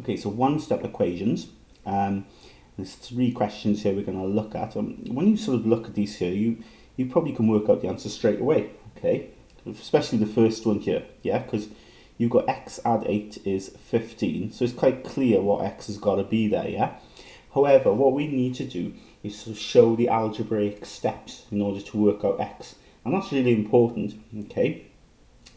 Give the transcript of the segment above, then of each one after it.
Okay, so one-step equations. There's three questions here we're going to look at. When you sort of look at these here, you probably can work out the answer straight away, okay? Especially the first one here, yeah? Because you've got x add 8 is 15, so it's quite clear what x has got to be there, yeah? However, what we need to do is sort of show the algebraic steps in order to work out x. And that's really important, okay?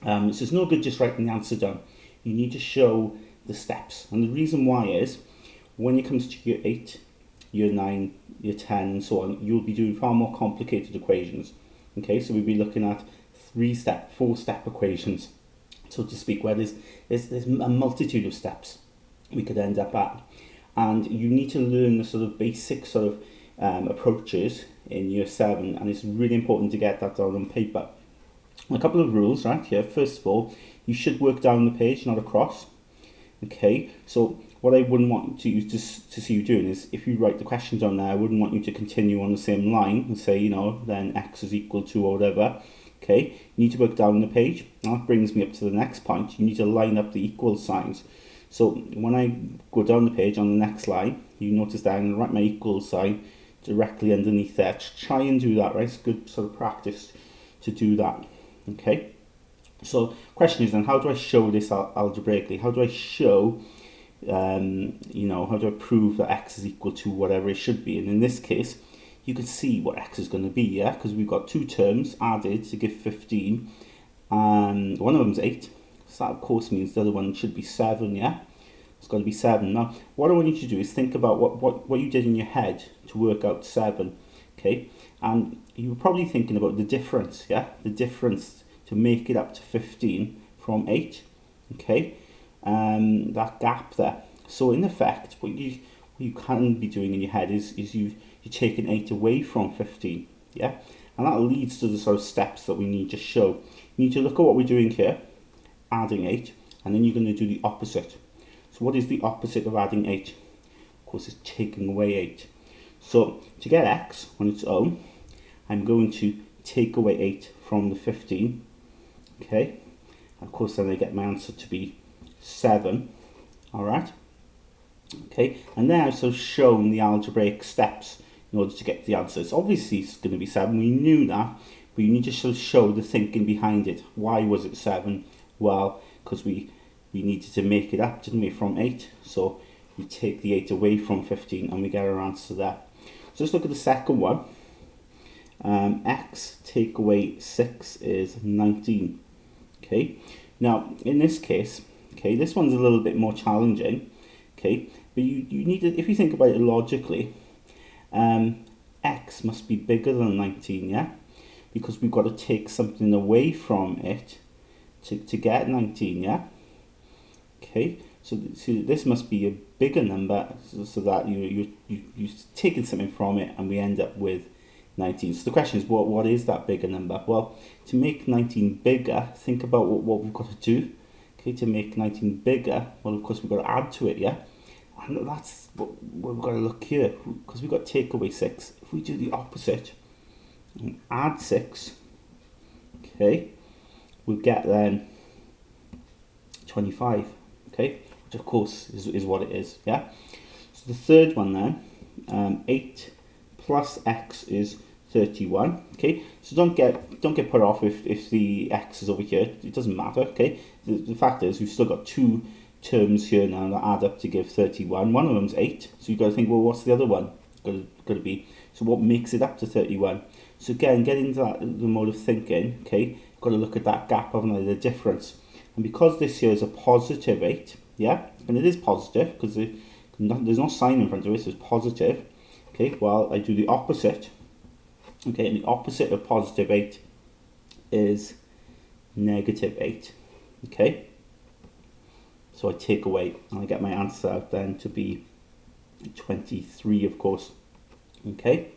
So it's no good just writing the answer down. You need to show the steps. And the reason why is, when it comes to year 8, year 9, year 10, and so on, you'll be doing far more complicated equations. Okay, so we'll be looking at 3-step, 4-step equations, so to speak, where there's a multitude of steps we could end up at. And you need to learn the sort of basic sort of approaches in year 7, and it's really important to get that down on paper. A couple of rules, right here. First of all, you should work down the page, not across. Okay, so what I wouldn't want you to see you doing is, if you write the question down there, I wouldn't want you to continue on the same line and say, you know, then x is equal to or whatever. Okay, you need to work down the page. That brings me up to the next point. You need to line up the equal signs. So when I go down the page on the next line, you notice that I'm going to write my equal sign directly underneath there. Try and do that, right? It's good sort of practice to do that. Okay, so question is then, how do I show this algebraically? How do I show, you know, how do I prove that x is equal to whatever it should be? And in this case, you can see what x is going to be, yeah, because we've got two terms added to give 15, and one of them is 8, so that of course means the other one should be 7, yeah? It's got to be 7. Now, what I want you to do is think about what you did in your head to work out 7, okay? And you were probably thinking about the difference, yeah? The difference to make it up to 15 from 8, okay? That gap there. So in effect, what you can be doing in your head is you're taking 8 away from 15, yeah? And that leads to the sort of steps that we need to show. You need to look at what we're doing here, adding 8, and then you're going to do the opposite. So what is the opposite of adding 8? Of course, it's taking away 8. So to get x on its own, I'm going to take away 8 from the 15, okay? And of course, then I get my answer to be 7, all right? Okay, and then I've sort of shown the algebraic steps in order to get the answer. It's obviously it's going to be 7, we knew that, but you need to sort of show the thinking behind it. Why was it 7? Well, because we needed to make it up, didn't we, from 8, so we take the 8 away from 15 and we get our answer there. So let's look at the second one. X take away 6 is 19. Okay, now in this case, okay, this one's a little bit more challenging, okay, but you need to, if you think about it logically, x must be bigger than 19, yeah, because we've got to take something away from it to get 19, yeah. Okay, so this must be a bigger number, so that you're taking something from it, and we end up with 19. So the question is, what is that bigger number? Well, to make 19 bigger, think about what we've got to do. Okay, to make 19 bigger, well, of course, we've got to add to it, yeah? And that's what we've got to look here, because we've got to take away 6. If we do the opposite and add 6, okay, we'll get then 25, okay, which of course is what it is, yeah? So the third one then, 8 plus x is 31, okay? So don't get put off if the x is over here, it doesn't matter, okay? The fact is, we've still got two terms here now that add up to give 31. One of them's 8, so you've got to think, well, what's the other one got to be? So what makes it up to 31? So again, get into the mode of thinking, okay? You've got to look at that gap, haven't I, the difference. And because this here is a positive 8, yeah, and it is positive because there's no sign in front of it, so it's positive. Okay, well, I do the opposite. Okay, and the opposite of positive 8 is negative 8. Okay, so I take away, and I get my answer out then to be 23, of course. Okay.